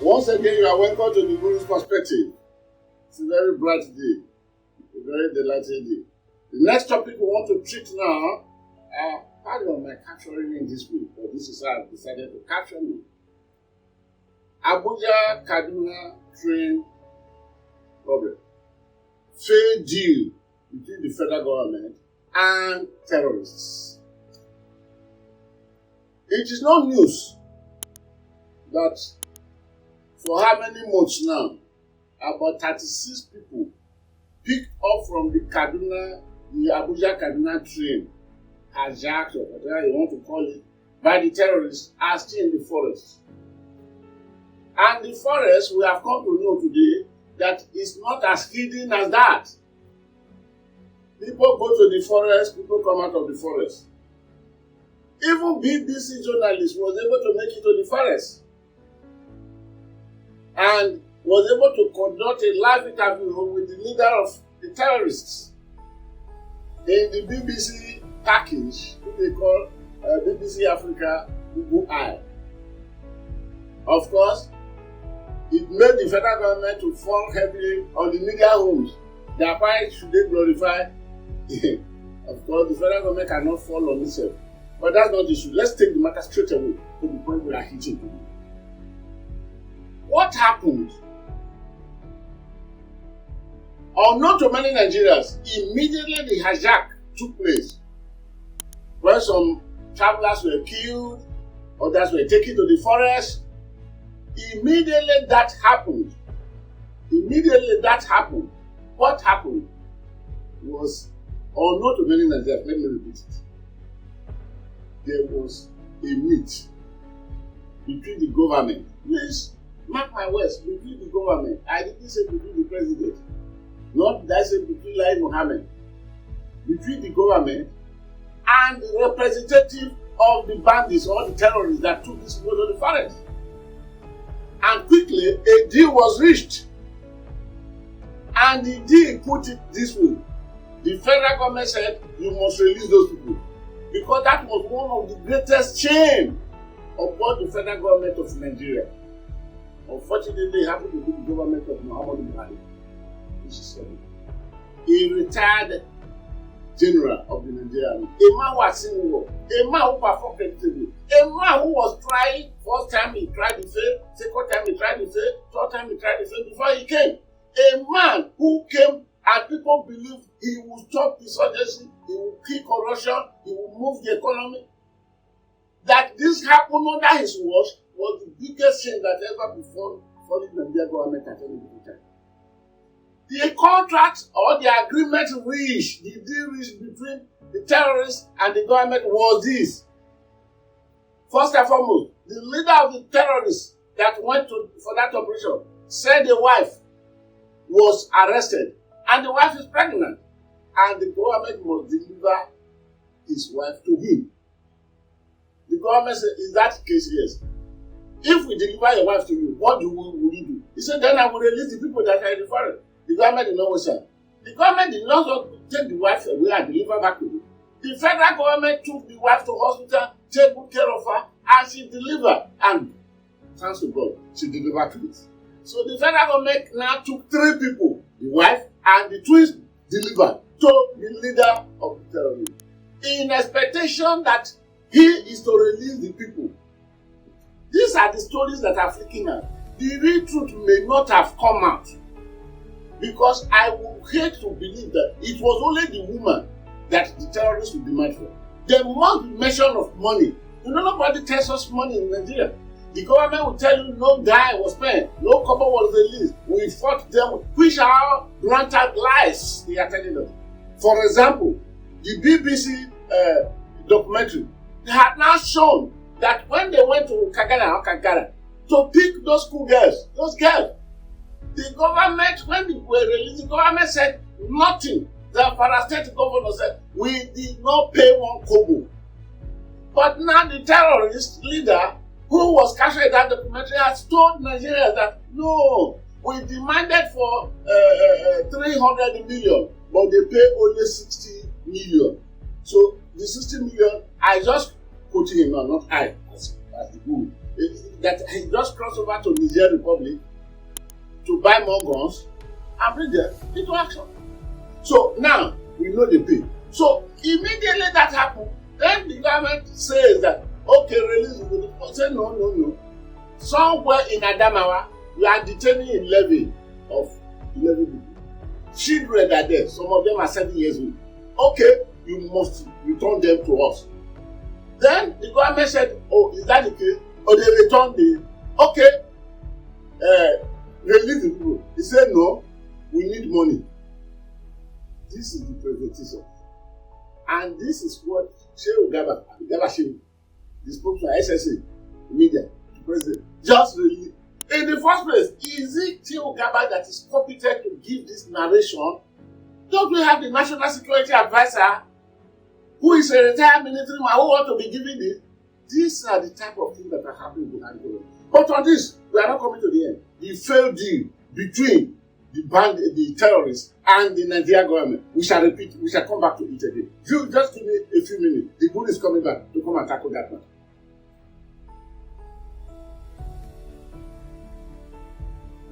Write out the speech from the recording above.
Once again, you are welcome to the Guru's Perspective. It's a very bright day, a very delightful day. The next topic we want to treat now, how am I capturing in this week? But this is how I've decided to capture me. Abuja-Kaduna train problem. Failed deal between the federal government and terrorists. It is no news that for how many months now, about 36 people picked up from the Abuja-Kaduna train, hijacked or whatever you want to call it, by the terrorists are still in the forest. And the forest, we have come to know today that it's not as hidden as that. People go to the forest, people come out of the forest. Even BBC journalist was able to make it to the forest and was able to conduct a live interview with the leader of the terrorists in the BBC package, which they call BBC Africa Google Eye. Of course, it made the federal government to fall heavily on the nigger homes. Why should they glorify? Of course, the federal government cannot fall on itself. But that's not the issue. Let's take the matter straight away to the point we are hitting today. What happened? Unknown to many Nigerians, immediately the hijack took place. When some travelers were killed, others were taken to the forest. Immediately that happened. What happened was unknown to many Nigerians. Let me repeat it. There was a meet between the government. Please, mark my words, between the government. I didn't say between the president. Not that I said between Lai Mohammed. Between the government and the representative of the bandits or the terrorists that took this people to the forest. And quickly, a deal was reached. And the deal put it this way. The federal government said, you must release those people. Because that was one of the greatest shame upon the federal government of Nigeria. Unfortunately, it happened to be the government of Muhammadu Buhari, which is a retired general of the Nigerian Army. A man who had seen war, a man who performed creditably, a man who was trying, first time he tried the fail, second time he tried the fail, third time he tried the fail before he came. A man who came and people believed he would stop insurgency, he would kill corruption, he would move the economy. That this happened under his watch was the biggest shame that ever before the Nigerian government at any given time. The contract or the agreement reached, the deal reached between the terrorists and the government was this. First and foremost, the leader of the terrorists that went for that operation said the wife was arrested and the wife is pregnant and the government must deliver his wife to him. The government said, is that the case? Yes. If we deliver your wife to you, what will you do? He said, then I will release the people that are in the forest. The government did not wish that. The government did not want to take the wife away and deliver back to you. The federal government took the wife to hospital, take good care of her, and she delivered. And thanks to God, she delivered twins. So the federal government now took 3 people, the wife and the twins delivered to the leader of the terrorism, in expectation that he is to release the people. These are the stories that are flicking out. The real truth may not have come out. Because I would hate to believe that it was only the woman that the terrorists would demand for. There must be measure of money. You know, nobody tells us money in Nigeria. The government will tell you no dime was spent, no cover was released. We fought them, which are granted lies they are telling us. For example, the BBC documentary, they had now shown that when they went to Kagara to pick those school girls, the government, when they were released, the government said nothing. The State governor said, we did not pay 1 kobo. But now the terrorist leader who was captured in that documentary has told Nigerians that no, we demanded for 300 million, but they pay only 60 million. So the 60 million, I just quoting him now, not I, as the good, that he just crossed over to Niger Republic to buy more guns and bring them into action. So now we know the pay. So immediately that happened, then the government says that okay, release the police. Say no. Somewhere in Adamawa, we are detaining 11 people. Children are there. Some of them are 7 years old. Okay, you must return them to us. Then the government said, oh, is that the case? Or they returned release the people. He said, no, we need money. This is the presentation. And this is what Shehu Gaba Shehu, the spokesman, SSA, media, the president, just released. In the first place, is it Shehu Gaba that is competent to give this narration? Don't we have the National Security Advisor, who is a retired military man who wants to be giving this? These are the type of things that are happening behind the world. But on this, we are not coming to the end. The failed deal between the terrorists and the Nigerian government. We shall repeat, we shall come back to it again. You just give me a few minutes. The bull is coming back to come and tackle that one.